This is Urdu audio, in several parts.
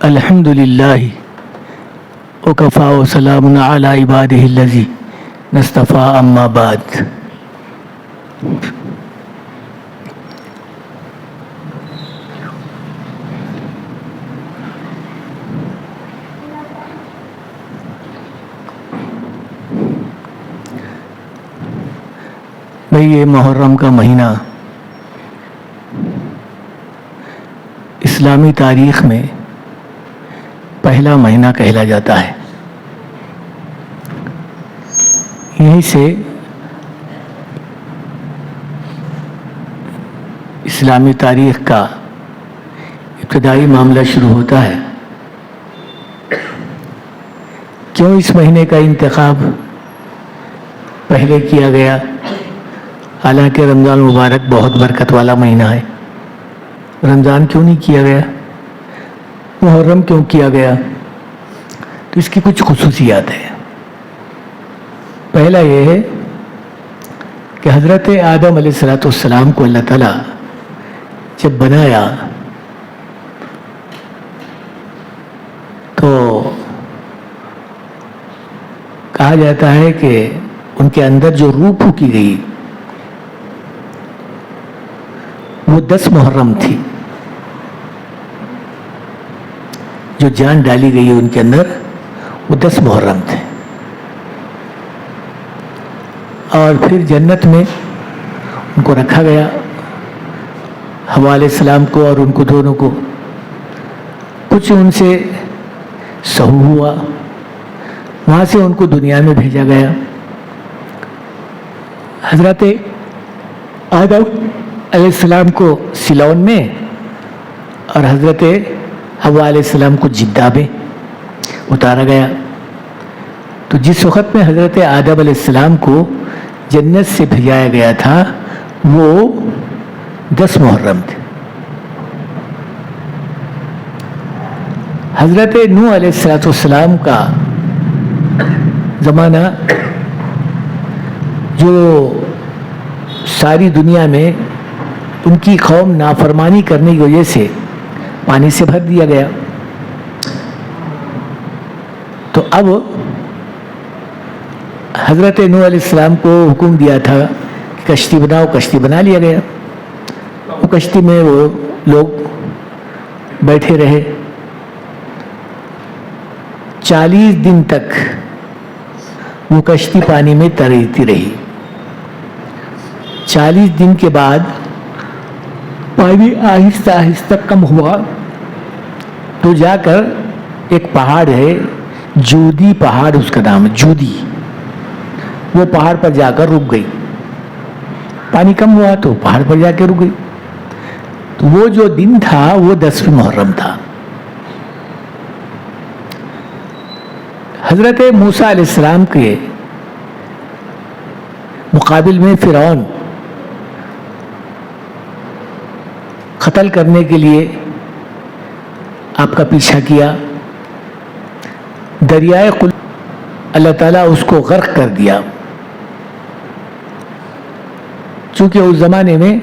الحمد للہ وکفا وسلام علی عبادہ الذین اصطفیٰ اما بعد۔ بھئی یہ محرم کا مہینہ اسلامی تاریخ میں پہلا مہینہ کہلا جاتا ہے۔ یہیں سے اسلامی تاریخ کا ابتدائی معاملہ شروع ہوتا ہے۔ کیوں اس مہینے کا انتخاب پہلے کیا گیا، حالانکہ رمضان مبارک بہت برکت والا مہینہ ہے؟ رمضان کیوں نہیں کیا گیا؟ محرم کیوں کیا گیا؟ تو اس کی کچھ خصوصیات ہیں۔ پہلا یہ ہے کہ حضرت آدم علیہ السلام کو اللہ تعالیٰ جب بنایا تو کہا جاتا ہے کہ ان کے اندر جو روح پھونکی گئی وہ 10 محرم تھی۔ جو جان ڈالی گئی ہے ان کے اندر وہ 10 محرم تھے، اور پھر جنت میں ان کو رکھا گیا، حوا علیہ السلام کو اور ان کو دونوں کو۔ کچھ ان سے سہو ہوا، وہاں سے ان کو دنیا میں بھیجا گیا۔ حضرت آدم علیہ السلام کو سیلون میں اور حضرت حوا علیہ السلام کو جدہ میں اتارا گیا۔ تو جس وقت میں حضرت آدم علیہ السلام کو جنت سے بھیجایا گیا تھا وہ 10 محرم تھے۔ حضرت نوح علیہ السلام کا زمانہ، جو ساری دنیا میں ان کی قوم نافرمانی کرنے کی وجہ سے پانی سے بھر دیا گیا، تو اب حضرت نوح علیہ السلام کو حکم دیا تھا کہ کشتی بناؤ، کشتی بنا لیا گیا۔ وہ کشتی میں وہ لوگ بیٹھے رہے، 40 دن تک وہ کشتی پانی میں تیرتی رہی۔ 40 دن کے بعد پانی آہستہ آہستہ کم ہوا تو جا کر ایک پہاڑ ہے، جودی پہاڑ اس کا نام ہے، جودی، وہ پہاڑ پر جا کر رک گئی۔ پانی کم ہوا تو پہاڑ پر جا کے رک گئی۔ تو وہ جو دن تھا وہ 10ویں محرم تھا۔ حضرت موسیٰ علیہ السلام کے مقابل میں فرعون قتل کرنے کے لیے آپ کا پیچھا کیا، دریائے اللہ تعالیٰ اس کو غرق کر دیا۔ چونکہ اس زمانے میں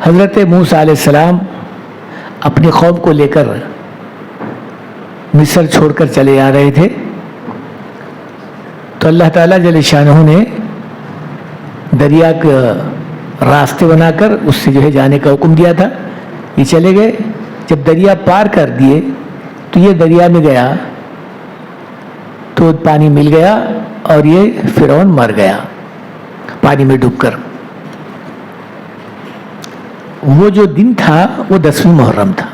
حضرت موسیٰ علیہ السلام اپنی قوم کو لے کر مصر چھوڑ کر چلے آ رہے تھے، تو اللہ تعالیٰ جل شانہ نے دریا کا راستے بنا کر اس سے جو ہے جانے کا حکم دیا تھا۔ یہ چلے گئے، جب دریا پار کر دیے تو یہ دریا میں گیا تو پانی مل گیا اور یہ فرعون مر گیا پانی میں ڈوب کر۔ وہ جو دن تھا وہ 10ویں محرم تھا۔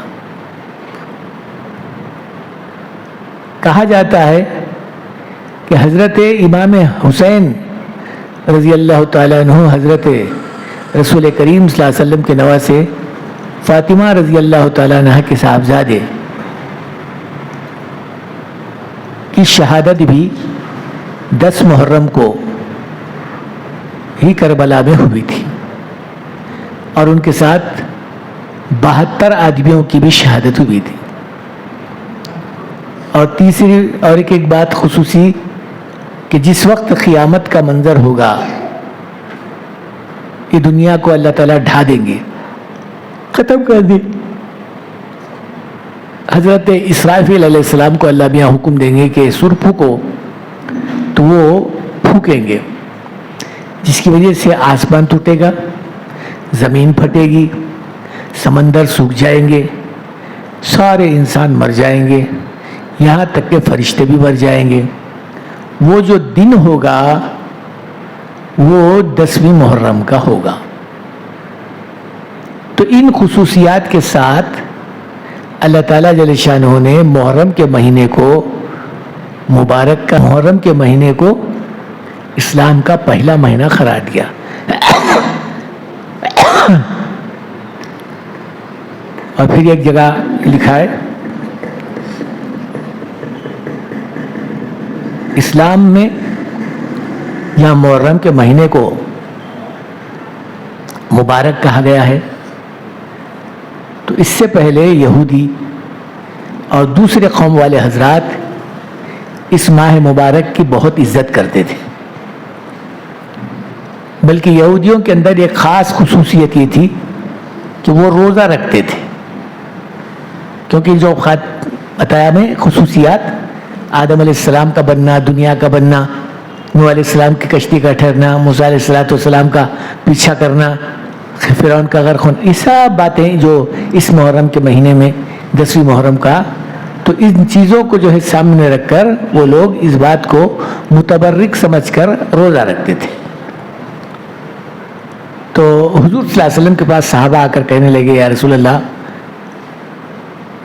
کہا جاتا ہے کہ حضرت امام حسین رضی اللہ تعالیٰ عنہ، حضرت رسول کریم صلی اللہ علیہ وسلم کے نواسے فاطمہ رضی اللہ تعالیٰ عنہ کے صاحبزادے کی شہادت بھی 10 محرم کو ہی کربلا میں ہوئی تھی، اور ان کے ساتھ 72 آدمیوں کی بھی شہادت ہوئی تھی۔ اور تیسری اور ایک بات خصوصی کہ جس وقت قیامت کا منظر ہوگا، یہ دنیا کو اللہ تعالیٰ ڈھا دیں گے، ختم کر دیں۔ حضرت اسرافیل علیہ السلام کو اللہ میاں حکم دیں گے کہ سر پھونکو، تو وہ پھونکیں گے، جس کی وجہ سے آسمان ٹوٹے گا، زمین پھٹے گی، سمندر سوکھ جائیں گے، سارے انسان مر جائیں گے، یہاں تک کہ فرشتے بھی مر جائیں گے۔ وہ جو دن ہوگا وہ 10ویں محرم کا ہوگا۔ تو ان خصوصیات کے ساتھ اللہ تعالیٰ جل شانہ نے محرم کے مہینے کو مبارک کا محرم کے مہینے کو اسلام کا پہلا مہینہ قرار دیا۔ اور پھر ایک جگہ لکھا ہے اسلام میں یہاں محرم کے مہینے کو مبارک کہا گیا ہے، تو اس سے پہلے یہودی اور دوسرے قوم والے حضرات اس ماہ مبارک کی بہت عزت کرتے تھے، بلکہ یہودیوں کے اندر ایک خاص خصوصیت یہ تھی کہ وہ روزہ رکھتے تھے، کیونکہ جو بتایا میں خصوصیات، آدم علیہ السلام کا بننا، دنیا کا بننا، نوح علیہ السلام کی کشتی کا ٹھہرنا، موسیٰ علیہ السلام کا پیچھا کرنا، فرعون کا غرق ہونا، یہ سب باتیں جو اس محرم کے مہینے میں 10ویں محرم کا، تو ان چیزوں کو جو ہے سامنے رکھ کر وہ لوگ اس بات کو متبرک سمجھ کر روزہ رکھتے تھے۔ تو حضور صلی اللہ علیہ وسلم کے پاس صحابہ آ کر کہنے لگے یا رسول اللہ،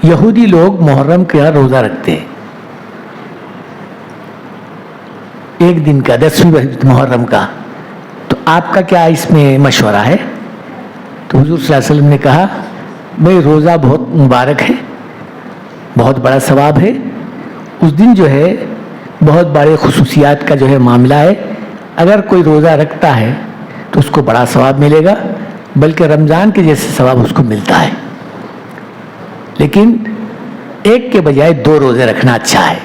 یہودی لوگ محرم کا روزہ رکھتے ہیں، ایک دن کا 10ویں محرم کا، تو آپ کا کیا اس میں مشورہ ہے؟ تو حضور صلی اللہ علیہ وسلم نے کہا بھائی روزہ بہت مبارک ہے، بہت بڑا ثواب ہے، اس دن جو ہے بہت بڑے خصوصیات کا جو ہے معاملہ ہے، اگر کوئی روزہ رکھتا ہے تو اس کو بڑا ثواب ملے گا، بلکہ رمضان کے جیسے ثواب اس کو ملتا ہے، لیکن ایک کے بجائے 2 روزے رکھنا اچھا ہے۔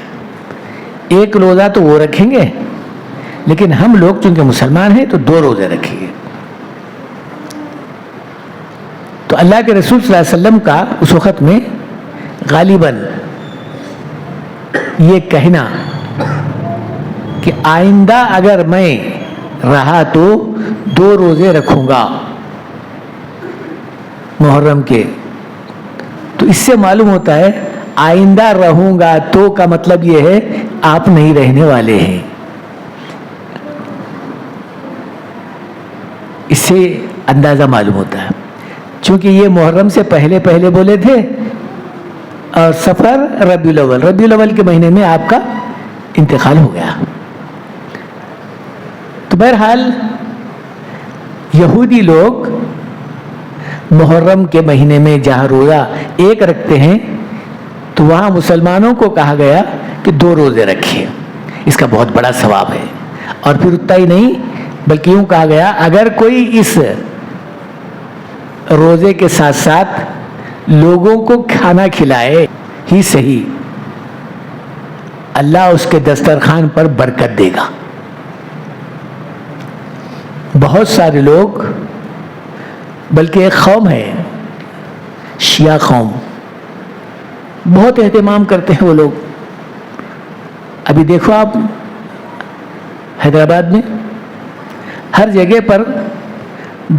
ایک روزہ تو وہ رکھیں گے، لیکن ہم لوگ چونکہ مسلمان ہیں تو 2 روزے رکھیں گے۔ تو اللہ کے رسول صلی اللہ علیہ وسلم کا اس وقت میں غالباً یہ کہنا کہ آئندہ اگر میں رہا تو 2 روزے رکھوں گا محرم کے، تو اس سے معلوم ہوتا ہے آئندہ رہوں گا تو کا مطلب یہ ہے آپ نہیں رہنے والے ہیں۔ اس سے اندازہ معلوم ہوتا ہے، چونکہ یہ محرم سے پہلے بولے تھے، اور سفر ربیع الاول کے مہینے میں آپ کا انتقال ہو گیا۔ تو بہرحال یہودی لوگ محرم کے مہینے میں جہاں روزہ ایک رکھتے ہیں، تو وہاں مسلمانوں کو کہا گیا کہ 2 روزے رکھیں، اس کا بہت بڑا ثواب ہے۔ اور پھر اتنا ہی نہیں، بلکہ یوں کہا گیا اگر کوئی اس روزے کے ساتھ ساتھ لوگوں کو کھانا کھلائے ہی صحیح، اللہ اس کے دسترخوان پر برکت دے گا۔ بہت سارے لوگ، بلکہ ایک قوم ہے شیعہ قوم، بہت اہتمام کرتے ہیں وہ لوگ۔ ابھی دیکھو آپ حیدرآباد میں ہر جگہ پر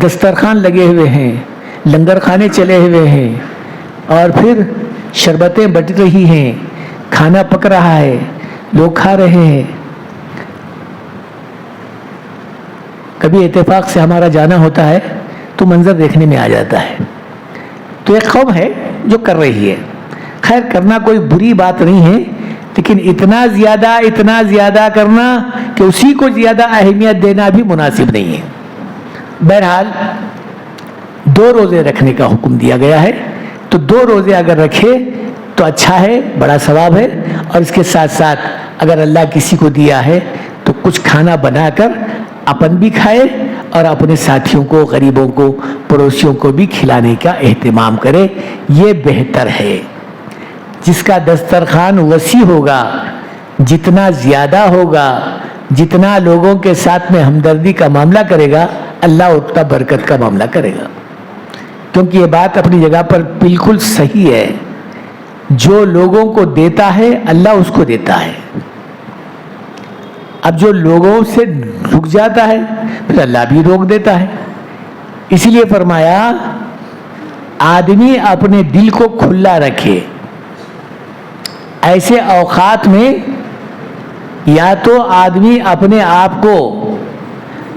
دسترخوان لگے ہوئے ہیں، لنگر خانے چلے ہوئے ہیں، اور پھر شربتیں بٹ رہی ہیں، کھانا پک رہا ہے، لوگ کھا رہے ہیں۔ کبھی اتفاق سے ہمارا جانا ہوتا ہے تو منظر دیکھنے میں آ جاتا ہے۔ تو ایک قوم ہے جو کر رہی ہے، خیر کرنا کوئی بری بات نہیں ہے، لیکن اتنا زیادہ کرنا کہ اسی کو زیادہ اہمیت دینا بھی مناسب نہیں ہے۔ بہرحال 2 روزے رکھنے کا حکم دیا گیا ہے، تو 2 روزے اگر رکھے تو اچھا ہے، بڑا ثواب ہے، اور اس کے ساتھ ساتھ اگر اللہ کسی کو دیا ہے تو کچھ کھانا بنا کر اپن بھی کھائے اور اپنے ساتھیوں کو، غریبوں کو، پڑوسیوں کو بھی کھلانے کا اہتمام کرے، یہ بہتر ہے۔ جس کا دسترخوان وسیع ہوگا، جتنا زیادہ ہوگا، جتنا لوگوں کے ساتھ میں ہمدردی کا معاملہ کرے گا، اللہ اتنا برکت کا معاملہ کرے گا۔ کیونکہ یہ بات اپنی جگہ پر بالکل صحیح ہے جو لوگوں کو دیتا ہے اللہ اس کو دیتا ہے. اب جو لوگوں سے رک جاتا ہے پھر اللہ بھی روک دیتا ہے. اسی لیے فرمایا آدمی اپنے دل کو کھلا رکھے. ایسے اوقات میں یا تو آدمی اپنے آپ کو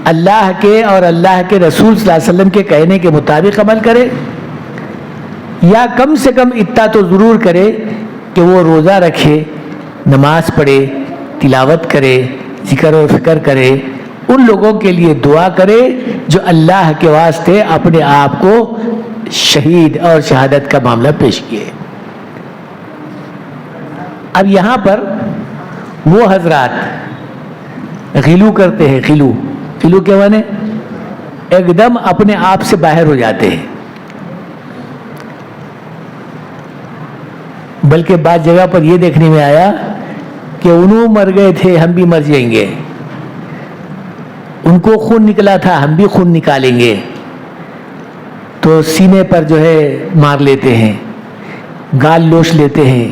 اللہ کے اور اللہ کے رسول صلی اللہ علیہ وسلم کے کہنے کے مطابق عمل کرے، یا کم سے کم اتنا تو ضرور کرے کہ وہ روزہ رکھے، نماز پڑھے، تلاوت کرے، ذکر و فکر کرے، ان لوگوں کے لیے دعا کرے جو اللہ کے واسطے اپنے آپ کو شہید اور شہادت کا معاملہ پیش کیے. اب یہاں پر وہ حضرات غلو کرتے ہیں. غلو کیا مانے؟ ایک دم اپنے آپ سے باہر ہو جاتے ہیں. بلکہ بعض جگہ پر یہ دیکھنے میں آیا کہ انہوں مر گئے تھے ہم بھی مر جائیں گے، ان کو خون نکلا تھا ہم بھی خون نکالیں گے، تو سینے پر جو ہے مار لیتے ہیں، گال لوش لیتے ہیں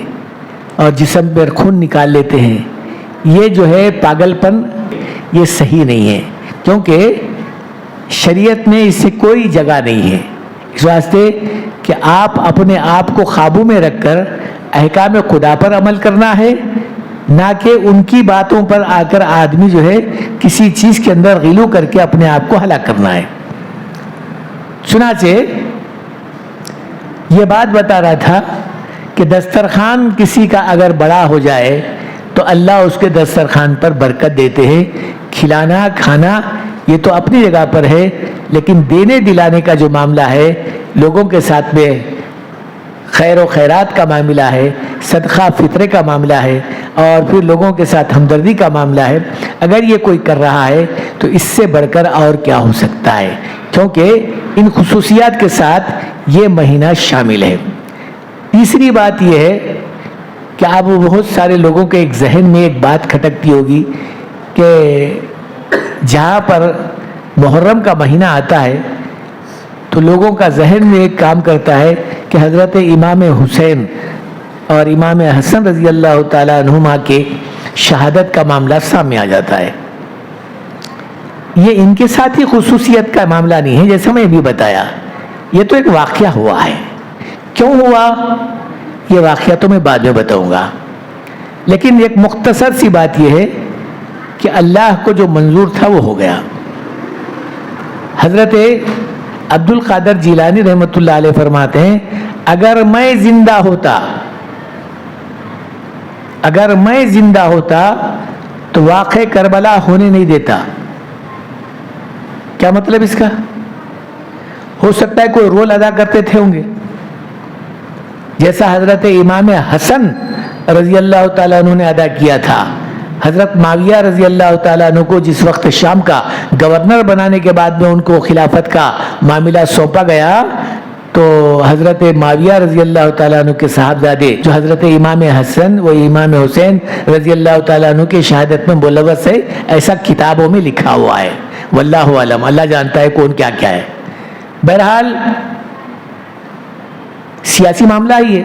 اور جسم پر خون نکال لیتے ہیں. یہ جو ہے پاگل پن، یہ صحیح نہیں ہے، کیونکہ شریعت میں اس سے کوئی جگہ نہیں ہے. اس واسطے کہ آپ اپنے آپ کو قابو میں رکھ کر احکام خدا پر عمل کرنا ہے، نہ کہ ان کی باتوں پر آ کر آدمی جو ہے کسی چیز کے اندر غلو کر کے اپنے آپ کو ہلاک کرنا ہے. چنانچہ یہ بات بتا رہا تھا کہ دسترخوان کسی کا اگر بڑا ہو جائے تو اللہ اس کے دسترخوان پر برکت دیتے ہیں. کھلانا کھانا یہ تو اپنی جگہ پر ہے، لیکن دینے دلانے کا جو معاملہ ہے، لوگوں کے ساتھ میں خیر و خیرات کا معاملہ ہے، صدقہ فطرے کا معاملہ ہے، اور پھر لوگوں کے ساتھ ہمدردی کا معاملہ ہے. اگر یہ کوئی کر رہا ہے تو اس سے بڑھ کر اور کیا ہو سکتا ہے، کیونکہ ان خصوصیات کے ساتھ یہ مہینہ شامل ہے. تیسری بات یہ ہے کہ اب بہت سارے لوگوں کے ایک ذہن میں ایک بات کھٹکتی ہوگی کہ جہاں پر محرم کا مہینہ آتا ہے تو لوگوں کا ذہن میں ایک کام کرتا ہے کہ حضرت امام حسین اور امام حسن رضی اللہ تعالیٰ عنہما کے شہادت کا معاملہ سامنے آ جاتا ہے. یہ ان کے ساتھ ہی خصوصیت کا معاملہ نہیں ہے، جیسا میں بھی بتایا، یہ تو ایک واقعہ ہوا ہے. کیوں ہوا یہ واقعہ تو میں بعد میں بتاؤں گا، لیکن ایک مختصر سی بات یہ ہے کہ اللہ کو جو منظور تھا وہ ہو گیا. حضرت عبد القادر جیلانی رحمۃ اللہ علیہ فرماتے ہیں اگر میں زندہ ہوتا تو واقع کربلا ہونے نہیں دیتا. کیا مطلب اس کا؟ ہو سکتا ہے کوئی رول ادا کرتے تھے ہوں گے، جیسا حضرت امام حسن رضی اللہ تعالیٰ عنہ نے ادا کیا تھا. حضرت معاویہ رضی اللہ تعالیٰ عنہ کو جس وقت شام کا گورنر بنانے کے بعد میں ان کو خلافت کا معاملہ سونپا گیا تو حضرت معاویہ رضی اللہ تعالیٰ عنہ کے صاحبزادے جو حضرت امام حسن و امام حسین رضی اللہ تعالیٰ عنہ کی شہادت میں ملوث ہے، ایسا کتابوں میں لکھا ہوا ہے. واللہ عالم، اللہ جانتا ہے کون کیا کیا ہے. بہرحال سیاسی معاملہ ہی ہے.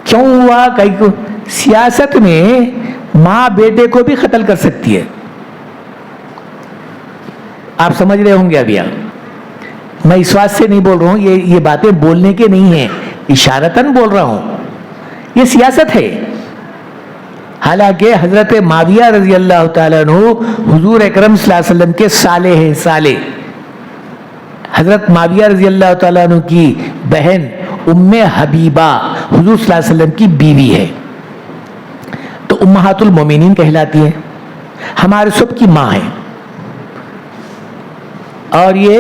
کیوں ہوا؟ کہیں سیاست میں ماں بیٹے کو بھی قتل کر سکتی ہے. آپ سمجھ رہے ہوں گے. ابھی میں اس بات سے نہیں بول رہا ہوں، یہ باتیں بولنے کے نہیں ہیں، اشارتاً بول رہا ہوں، یہ سیاست ہے. حالانکہ حضرت معاویہ رضی اللہ تعالیٰ عنہ حضور اکرم صلی اللہ علیہ وسلم کے سالے ہیں. سالے حضرت معاویہ رضی اللہ تعالیٰ عنہ کی بہن ام حبیبہ حضور صلی اللہ علیہ وسلم کی بیوی ہے، تو امہات المومنین کہلاتی ہیں، ہمارے سب کی ماں ہیں. اور یہ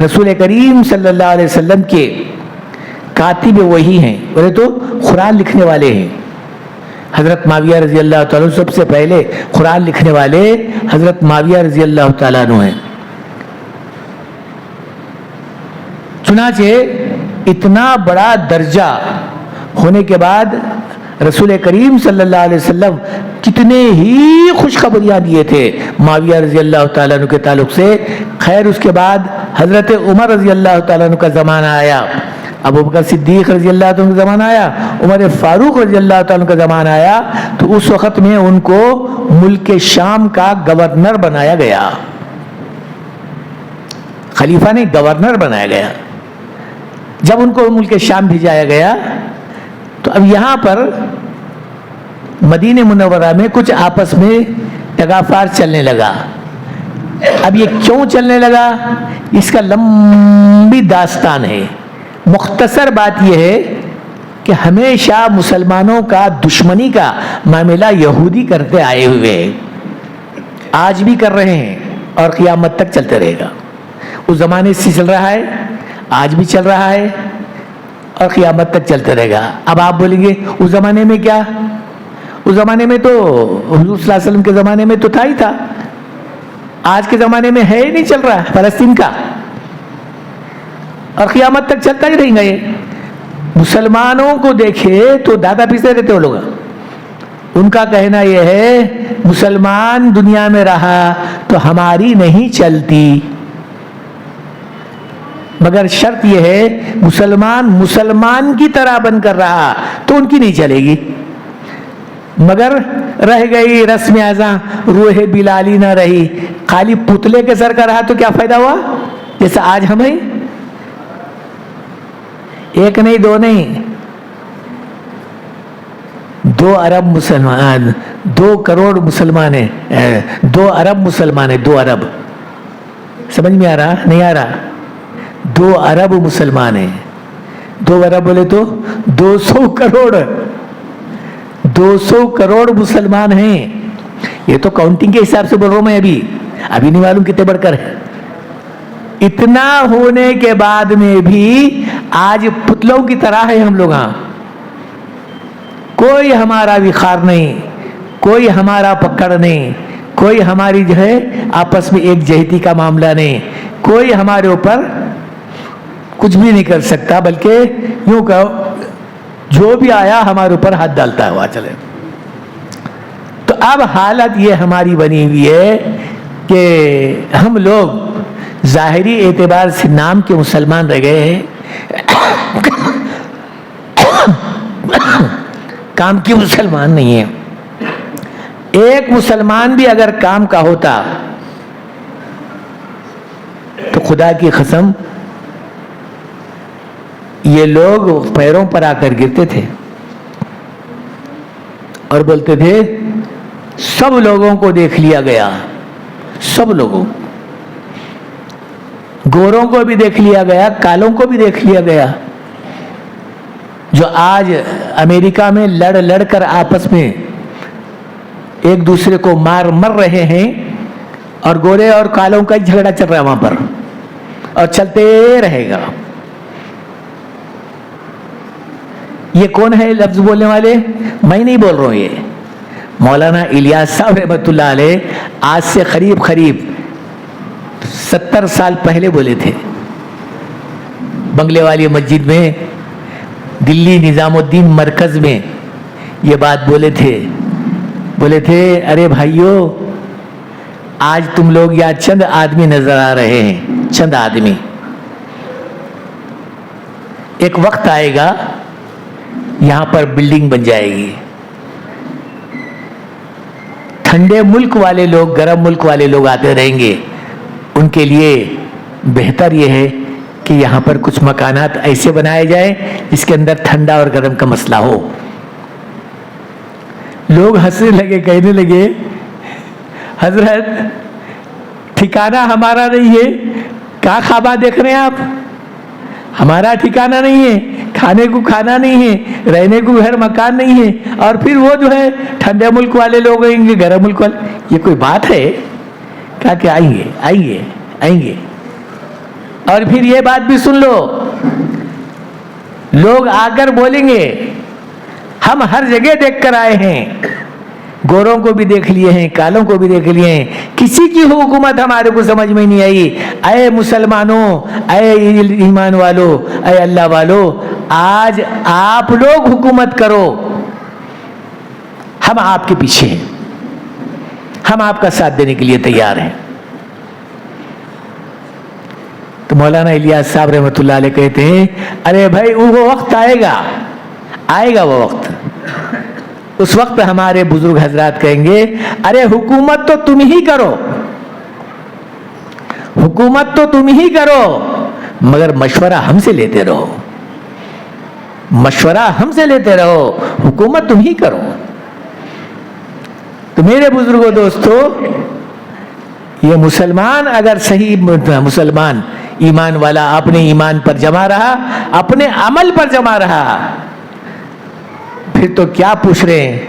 رسول کریم صلی اللہ علیہ وسلم کے کاتب وحی ہیں، بولے تو قرآن لکھنے والے ہیں. حضرت معاویہ رضی اللہ تعالیٰ عنہ سب سے پہلے قرآن لکھنے والے حضرت معاویہ رضی اللہ تعالیٰ عنہ ہیں. چنانچہ اتنا بڑا درجہ ہونے کے بعد رسول کریم صلی اللہ علیہ وسلم کتنے ہی خوشخبریاں دیے تھے معاویہ رضی اللہ تعالیٰ عنہ کے تعلق سے. خیر اس کے بعد حضرت عمر رضی اللہ تعالیٰ عنہ کا زمانہ آیا ابو بکر صدیق رضی اللہ عنہ کا زمانہ آیا، عمر فاروق رضی اللہ عنہ کا زمانہ آیا، تو اس وقت میں ان کو ملک شام کا گورنر بنایا گیا، خلیفہ نہیں، گورنر بنایا گیا۔ جب ان کو ملک شام بھیجایا گیا تو اب یہاں پر مدینہ منورہ میں کچھ آپس میں تغافار چلنے لگا۔ اب یہ کیوں چلنے لگا، اس کا لمبی داستان ہے۔ مختصر بات یہ ہے کہ ہمیشہ مسلمانوں کا دشمنی کا معاملہ یہودی کرتے آئے ہوئے ہیں، آج بھی کر رہے ہیں اور قیامت تک چلتے رہے گا۔ اس زمانے سے چل رہا ہے، آج بھی چل رہا ہے اور قیامت تک چلتے رہے گا۔ اب آپ بولیں گے اس زمانے میں کیا، اس زمانے میں تو حضور صلی اللہ علیہ وسلم کے زمانے میں تو تھا ہی تھا، آج کے زمانے میں ہے ہی نہیں، چل رہا ہے فلسطین کا، اور قیامت تک چلتا ہی رہیں گا۔ یہ مسلمانوں کو دیکھے تو دادا پیستے رہتے وہ لوگ، ان کا کہنا یہ ہے مسلمان دنیا میں رہا تو ہماری نہیں چلتی، مگر شرط یہ ہے مسلمان کی طرح بن کر رہا تو ان کی نہیں چلے گی، مگر رہ گئی رسم ازاں، روح بلالی نہ رہی، خالی پتلے کے سر کا رہا تو کیا فائدہ ہوا؟ جیسا آج ہم ہیں، ایک نہیں دو نہیں، 2 ارب مسلمان، 2 کروڑ مسلمان ہیں، 2 ارب مسلمان ہیں، 2 ارب، سمجھ میں آ رہا نہیں آ رہا؟ 2 ارب مسلمان ہیں، 2 ارب بولے تو 200 کروڑ، 200 کروڑ مسلمان ہیں۔ یہ تو کاؤنٹنگ کے حساب سے بول رہا ہوں میں، ابھی نہیں معلوم کتنے بڑھ کر ہے۔ اتنا ہونے کے بعد میں بھی آج پتلوں کی طرح ہے ہم لوگ، ہاں کوئی ہمارا وقار نہیں، کوئی ہمارا پکڑ نہیں، کوئی ہماری جو ہے آپس میں ایک جہتی کا معاملہ نہیں، کوئی ہمارے اوپر کچھ بھی نہیں کر سکتا، بلکہ یوں کہو جو بھی آیا ہمارے اوپر ہاتھ ڈالتا ہوا چلے۔ تو اب حالت یہ ہماری بنی ہوئی ہے کہ ہم لوگ ظاہری اعتبار سے نام کے مسلمان رہ گئے ہیں، کام کی مسلمان نہیں ہیں۔ ایک مسلمان بھی اگر کام کا ہوتا تو خدا کی قسم یہ لوگ پیروں پر آ کر گرتے تھے اور بولتے تھے سب لوگوں کو دیکھ لیا گیا، سب لوگوں، گوروں کو بھی دیکھ لیا گیا، کالوں کو بھی دیکھ لیا گیا، جو آج امریکہ میں لڑ کر آپس میں ایک دوسرے کو مر رہے ہیں، اور گورے اور کالوں کا جھگڑا چل رہا ہے وہاں پر، اور چلتے رہے گا۔ یہ کون ہے لفظ بولنے والے؟ میں نہیں بول رہا ہوں، یہ مولانا الیاس صاحب رحمۃ اللہ علیہ آج سے قریب 70 سال پہلے بولے تھے، بنگلے والی مسجد میں، دلی نظام الدین مرکز میں یہ بات بولے تھے ارے بھائیو، آج تم لوگ یہاں چند آدمی نظر آ رہے ہیں، چند آدمی، ایک وقت آئے گا یہاں پر بلڈنگ بن جائے گی، ٹھنڈے ملک والے لوگ، گرم ملک والے لوگ آتے رہیں گے، ان کے لیے بہتر یہ ہے کہ یہاں پر کچھ مکانات ایسے بنائے جائیں جس کے اندر ٹھنڈا اور گرم کا مسئلہ ہو۔ لوگ ہنسنے لگے، کہنے لگے حضرت ٹھکانہ ہمارا نہیں ہے، کہاں خوابہ دیکھ رہے ہیں آپ؟ ہمارا ٹھکانہ نہیں ہے، کھانے کو کھانا نہیں ہے، رہنے کو گھر مکان نہیں ہے، اور پھر وہ جو ہے ٹھنڈے ملک والے لوگ آئیں گے، گرم ملک والے، یہ کوئی بات ہے؟ کہا کہ آئیں گے۔ اور پھر یہ بات بھی سن لو، لوگ آ کر بولیں گے ہم ہر جگہ دیکھ کر آئے ہیں، گوروں کو بھی دیکھ لیے ہیں، کالوں کو بھی دیکھ لیے ہیں، کسی کی حکومت ہمارے کو سمجھ میں نہیں آئی۔ اے مسلمانوں، اے ایمان والو، اے اللہ والو، آج آپ لوگ حکومت کرو، ہم آپ کے پیچھے ہیں، ہم آپ کا ساتھ دینے کے لیے تیار ہیں۔ تو مولانا الیاس صاحب رحمۃ اللہ علیہ کہتے ہیں ارے بھائی وہ وقت آئے گا وہ وقت، اس وقت ہمارے بزرگ حضرات کہیں گے ارے حکومت تو تم ہی کرو، حکومت تو تم ہی کرو، مگر مشورہ ہم سے لیتے رہو، مشورہ ہم سے لیتے رہو، حکومت تم ہی کرو۔ تو میرے بزرگوں دوستو، یہ مسلمان اگر صحیح مسلمان ایمان والا اپنے ایمان پر جمع رہا، اپنے عمل پر جمع رہا، پھر تو کیا پوچھ رہے ہیں،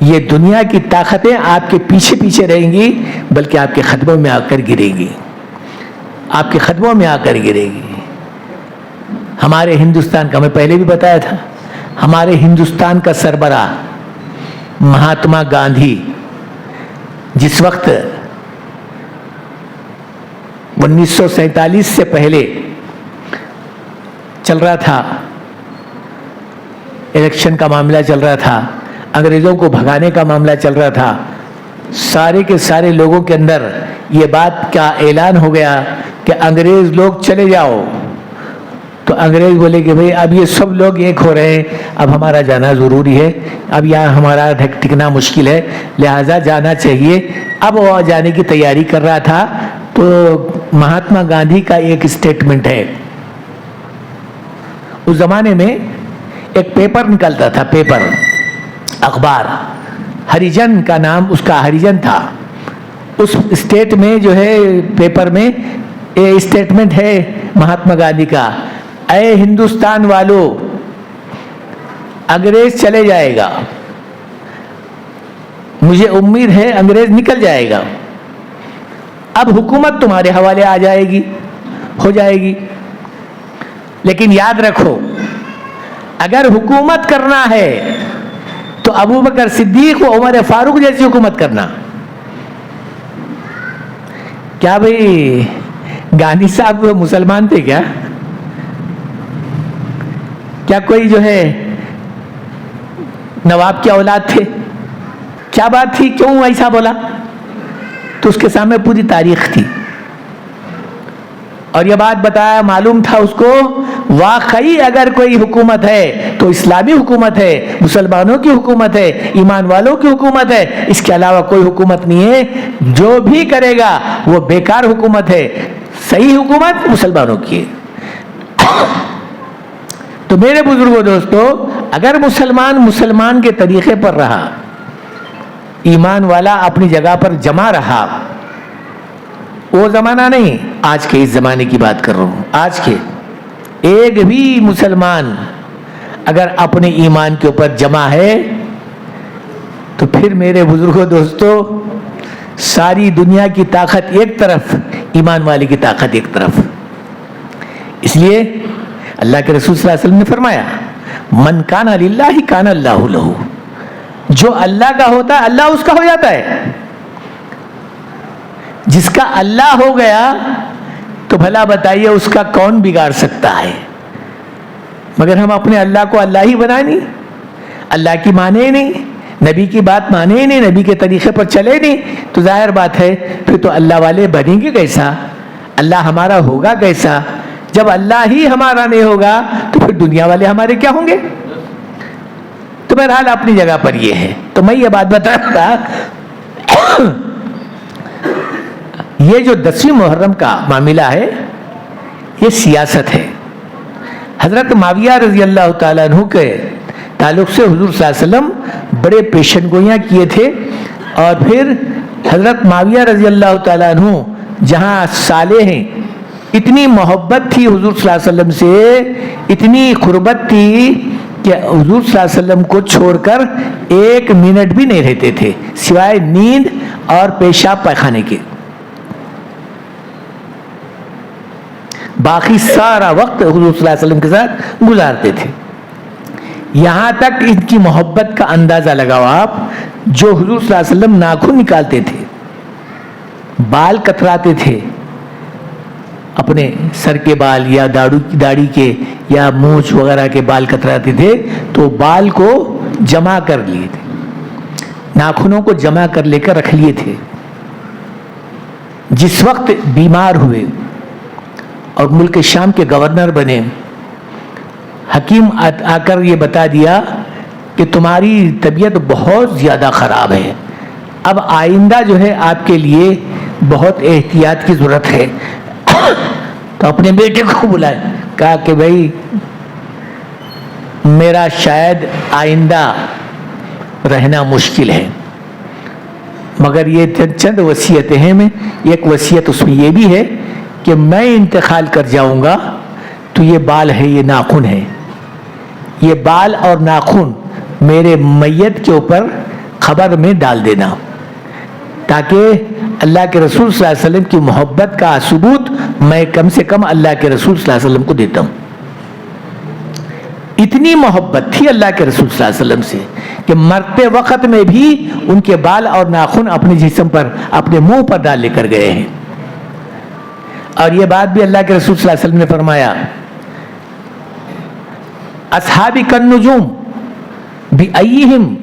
یہ دنیا کی طاقتیں آپ کے پیچھے پیچھے رہیں گی، بلکہ آپ کے قدموں میں آ کر گرے گی، آپ کے قدموں میں آ کر گرے گی۔ ہمارے ہندوستان کا میں پہلے بھی بتایا تھا، ہمارے ہندوستان کا سربراہ مہاتما گاندھی جس وقت 1947 سے پہلے چل رہا تھا، الیکشن کا معاملہ چل رہا تھا، انگریزوں کو بھگانے کا معاملہ چل رہا تھا، سارے کے سارے لوگوں کے اندر یہ بات کا اعلان ہو گیا کہ انگریز لوگ چلے جاؤ، تو انگریز بولے کہ بھئی اب یہ سب لوگ ایک ہو رہے ہیں، اب ہمارا جانا ضروری ہے، اب یہاں ہمارا ٹکنا مشکل ہے، لہٰذا جانا چاہیے۔ اب وہ جانے کی تیاری کر رہا تھا، تو مہاتما گاندھی کا ایک اسٹیٹمنٹ ہے، اس زمانے میں ایک پیپر نکلتا تھا، پیپر اخبار، ہریجن کا نام اس کا ہریجن تھا، اس اسٹیٹ میں جو ہے پیپر میں یہ اسٹیٹمنٹ ہے مہاتما گاندھی کا، اے ہندوستان والو، انگریز چلے جائے گا، مجھے امید ہے انگریز نکل جائے گا، اب حکومت تمہارے حوالے آ جائے گی، ہو جائے گی، لیکن یاد رکھو اگر حکومت کرنا ہے تو ابو بکر صدیق و عمر فاروق جیسی حکومت کرنا۔ کیا بھئی گاندھی صاحب مسلمان تھے کیا؟ کیا کوئی جو ہے نواب کی اولاد تھے؟ کیا بات تھی، کیوں ایسا بولا؟ تو اس کے سامنے پوری تاریخ تھی، اور یہ بات بتایا، معلوم تھا اس کو واقعی اگر کوئی حکومت ہے تو اسلامی حکومت ہے، مسلمانوں کی حکومت ہے، ایمان والوں کی حکومت ہے، اس کے علاوہ کوئی حکومت نہیں ہے، جو بھی کرے گا وہ بیکار حکومت ہے، صحیح حکومت مسلمانوں کی ہے۔ تو میرے بزرگوں دوستو، اگر مسلمان کے طریقے پر رہا، ایمان والا اپنی جگہ پر جمع رہا، وہ زمانہ نہیں، آج کے اس زمانے کی بات کر رہا ہوں، آج کے ایک بھی مسلمان اگر اپنے ایمان کے اوپر جمع ہے تو پھر میرے بزرگوں دوستو، ساری دنیا کی طاقت ایک طرف، ایمان والے کی طاقت ایک طرف۔ اس لیے اللہ کے رسول صلی اللہ علیہ وسلم نے فرمایا، من کان للہ کان اللہ لہ، جو اللہ کا ہوتا ہے اللہ اس کا ہو جاتا ہے۔ جس کا اللہ ہو گیا تو بھلا بتائیے اس کا کون بگاڑ سکتا ہے؟ مگر ہم اپنے اللہ کو اللہ ہی بنائے نہیں، اللہ کی مانے نہیں، نبی کی بات مانے نہیں، نبی کے طریقے پر چلے نہیں، تو ظاہر بات ہے پھر تو اللہ والے بنیں گے کیسا؟ اللہ ہمارا ہوگا کیسا؟ جب اللہ ہی ہمارا نہیں ہوگا تو پھر دنیا والے ہمارے کیا ہوں گے؟ تو بہرحال اپنی جگہ پر یہ ہے۔ تو میں یہ بات بتا رہا تھا، یہ جو 10ویں محرم کا معاملہ ہے یہ سیاست ہے۔ حضرت معاویہ رضی اللہ تعالیٰ عنہ کے تعلق سے حضور صلی اللہ علیہ وسلم بڑے پیشن گوئیاں کیے تھے، اور پھر حضرت معاویہ رضی اللہ تعالیٰ عنہ جہاں صالح ہیں، اتنی محبت تھی حضور صلی اللہ علیہ وسلم سے، اتنی قربت تھی کہ حضور صلی اللہ علیہ وسلم کو چھوڑ کر ایک منٹ بھی نہیں رہتے تھے سوائے نیند اور پیشاب پاخانے کے، باقی سارا وقت حضور صلی اللہ علیہ وسلم کے ساتھ گزارتے تھے۔ یہاں تک ان کی محبت کا اندازہ لگاؤ آپ، جو حضور صلی اللہ علیہ وسلم ناخن نکالتے تھے، بال کتراتے تھے، اپنے سر کے بال یا داڑھی کے یا مونچھ وغیرہ کے بال کتراتے تھے، تو بال کو جمع کر لیے تھے، ناخنوں کو جمع کر لے کر رکھ لیے تھے۔ جس وقت بیمار ہوئے اور ملک شام کے گورنر بنے. حکیم آ کر یہ بتا دیا کہ تمہاری طبیعت بہت زیادہ خراب ہے, اب آئندہ جو ہے آپ کے لیے بہت احتیاط کی ضرورت ہے. تو اپنے بیٹے کو بلایا, کہا کہ بھائی میرا شاید آئندہ رہنا مشکل ہے, مگر یہ چند وصیتیں ہیں. میں ایک وصیت اس میں یہ بھی ہے کہ میں انتقال کر جاؤں گا تو یہ بال ہے, یہ ناخن ہے, یہ بال اور ناخن میرے میت کے اوپر خبر میں ڈال دینا, تاکہ اللہ کے رسول صلی اللہ علیہ وسلم کی محبت کا ثبوت میں کم سے کم اللہ کے رسول صلی اللہ علیہ وسلم کو دیتا ہوں. اتنی محبت تھی اللہ کے رسول صلی اللہ علیہ وسلم سے کہ مرتے وقت میں بھی ان کے بال اور ناخن اپنے جسم پر, اپنے منہ پر ڈال لے کر گئے ہیں. اور یہ بات بھی اللہ کے رسول صلی اللہ علیہ وسلم نے فرمایا, اصحابی کالنجوم بأیہم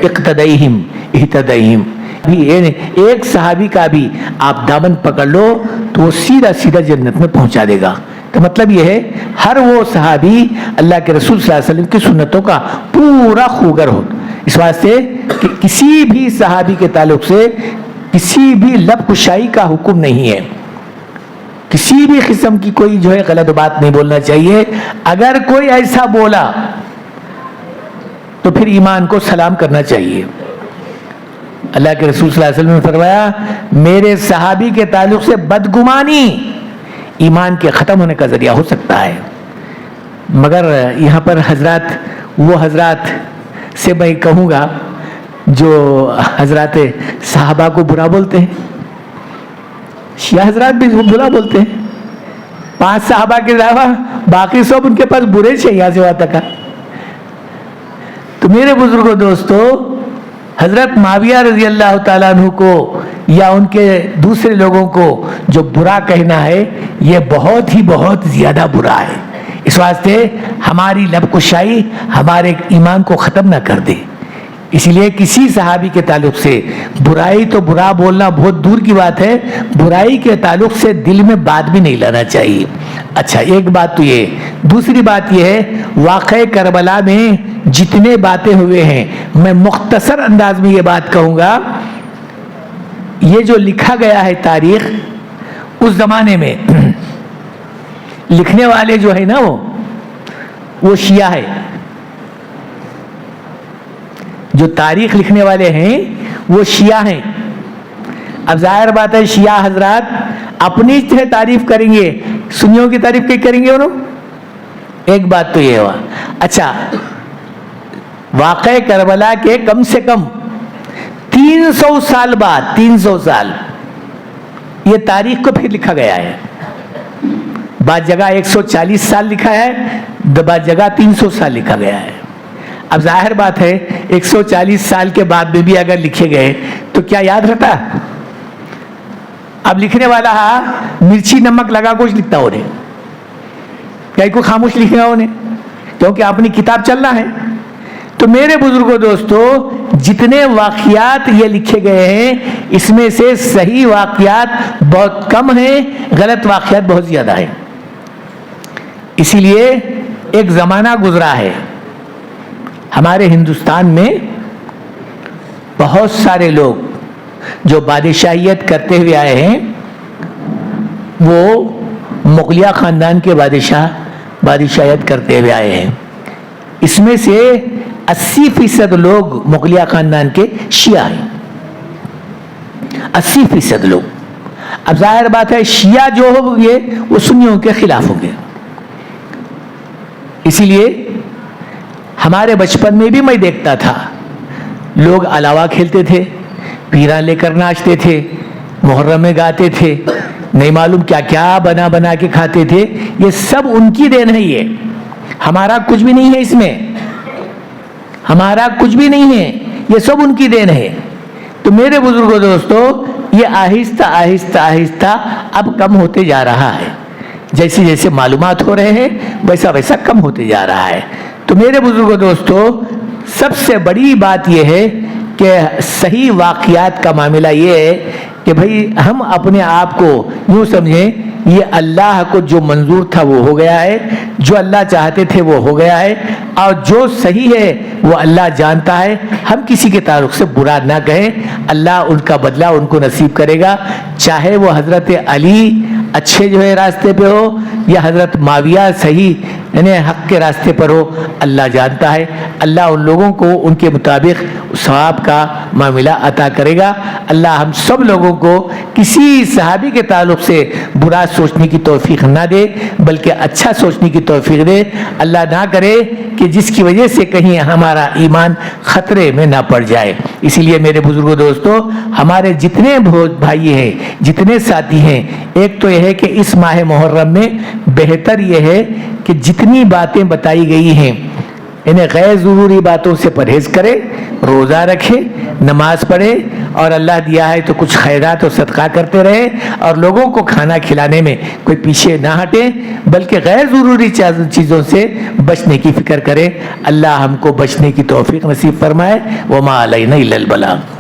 اقتدیہم اہتدیہم. ایک صحابی کا بھی آپ دامن پکڑ لو تو وہ سیدھا سیدھا جنت میں پہنچا دے گا. تو مطلب یہ ہے ہر وہ صحابی اللہ کے رسول صلی اللہ علیہ وسلم کی سنتوں کا پورا خوگر ہو. اس واسطے کہ کسی بھی صحابی کے تعلق سے کسی بھی لب کشائی کا حکم نہیں ہے, کسی بھی قسم کی کوئی جو ہے غلط بات نہیں بولنا چاہیے. اگر کوئی ایسا بولا تو پھر ایمان کو سلام کرنا چاہیے. اللہ کے رسول صلی اللہ علیہ وسلم نے فرمایا میرے صحابی کے تعلق سے بدگمانی ایمان کے ختم ہونے کا ذریعہ ہو سکتا ہے. مگر یہاں پر حضرات, وہ حضرات سے میں کہوں گا جو حضرات صحابہ کو برا بولتے ہیں, شیعہ حضرات بھی برا بولتے ہیں, 5 صحابہ کے علاوہ باقی سب ان کے پاس برے سے یہاں سے وہاں تک. تو میرے بزرگوں دوستو, حضرت معاویہ رضی اللہ تعالیٰ عنہ کو یا ان کے دوسرے لوگوں کو جو برا کہنا ہے یہ بہت ہی بہت زیادہ برا ہے. اس واسطے ہماری لب کشائی ہمارے ایمان کو ختم نہ کر دے. اس لیے کسی صحابی کے تعلق سے برائی تو برا بولنا بہت دور کی بات ہے, برائی کے تعلق سے دل میں بات بھی نہیں لانا چاہیے. اچھا, ایک بات تو یہ. دوسری بات یہ ہے واقعہ کربلا میں جتنے باتیں ہوئے ہیں میں مختصر انداز میں یہ بات کہوں گا. یہ جو لکھا گیا ہے تاریخ, اس زمانے میں لکھنے والے جو ہے نا وہ شیعہ ہے. جو تاریخ لکھنے والے ہیں وہ شیعہ ہیں. اب ظاہر بات ہے شیعہ حضرات اپنی تعریف کریں گے, سنیوں کی تعریف کیا کریں گے انہوں. ایک بات تو یہ ہوا. اچھا, واقعہ کربلا کے کم سے کم 300 سال بعد, 300 سال یہ تاریخ کو پھر لکھا گیا ہے. بعض جگہ 140 سال لکھا ہے, بعض جگہ 300 سال لکھا گیا ہے. اب ظاہر بات ہے 140 سال کے بعد میں بھی اگر لکھے گئے تو کیا یاد رہتا. اب لکھنے والا مرچی نمک لگا کچھ لکھتا انہیں, کیا کوئی خاموش لکھنا انہیں, کیونکہ اپنی کتاب چلنا ہے. تو میرے بزرگوں دوستو, جتنے واقعات یہ لکھے گئے ہیں اس میں سے صحیح واقعات بہت کم ہیں, غلط واقعات بہت زیادہ ہیں. اسی لیے ایک زمانہ گزرا ہے ہمارے ہندوستان میں, بہت سارے لوگ جو بادشاہیت کرتے ہوئے آئے ہیں وہ مغلیہ خاندان کے بادشاہیت کرتے ہوئے آئے ہیں. اس میں سے 80% لوگ مغلیہ خاندان کے شیعہ ہیں. 80% لوگ. اب ظاہر بات ہے شیعہ جو ہوں گے وہ سنیوں کے خلاف ہوں گے. اسی لیے ہمارے بچپن میں بھی میں دیکھتا تھا لوگ علاوہ کھیلتے تھے, پیرا لے کر ناچتے تھے, محرم میں گاتے تھے, نہیں معلوم کیا کیا بنا بنا کے کھاتے تھے. یہ سب ان کی دین ہے, یہ ہمارا کچھ بھی نہیں ہے, اس میں ہمارا کچھ بھی نہیں ہے, یہ سب ان کی دین ہے. تو میرے بزرگوں دوستو, یہ آہستہ آہستہ آہستہ اب کم ہوتے جا رہا ہے. جیسے جیسے معلومات ہو رہے ہیں ویسا ویسا کم ہوتے جا رہا ہے. تو میرے بزرگوں دوستو, سب سے بڑی بات یہ ہے کہ صحیح واقعات کا معاملہ یہ ہے کہ بھئی ہم اپنے آپ کو یوں سمجھیں یہ اللہ کو جو منظور تھا وہ ہو گیا ہے، جو اللہ چاہتے تھے وہ ہو گیا ہے، اور جو صحیح ہے وہ اللہ جانتا ہے۔ ہم کسی کے تعلق سے برا نہ کہیں، اللہ ان کا بدلہ ان کو نصیب کرے گا، چاہے وہ حضرت علی اچھے جو ہے راستے پہ ہو یا حضرت معاویہ صحیح یعنی حق کے راستے پر ہو، اللہ جانتا ہے۔ اللہ ان لوگوں کو ان کے مطابق ثواب کا معاملہ عطا کرے گا۔ اللہ ہم سب لوگوں کو کسی صحابی کے تعلق سے برا سوچنے کی توفیق نہ دے بلکہ اچھا سوچنے کی توفیق دے۔ اللہ نہ کرے کہ جس کی وجہ سے کہیں ہمارا ایمان خطرے میں نہ پڑ جائے۔ اسی لیے میرے بزرگوں دوستو، ہمارے جتنے بھائی ہیں، جتنے ساتھی ہیں، ایک تو یہ ہے کہ اس ماہ محرم میں بہتر یہ ہے کہ جتنی باتیں بتائی گئی ہیں انہیں غیر ضروری باتوں سے پرہیز کرے، روزہ رکھے، نماز پڑھے، اور اللہ دیا ہے تو کچھ خیرات و صدقہ کرتے رہے، اور لوگوں کو کھانا کھلانے میں کوئی پیچھے نہ ہٹے بلکہ غیر ضروری چیزوں سے بچنے کی فکر کرے۔ اللہ ہم کو بچنے کی توفیق نصیب فرمائے۔ وما علینا الا البلاغ۔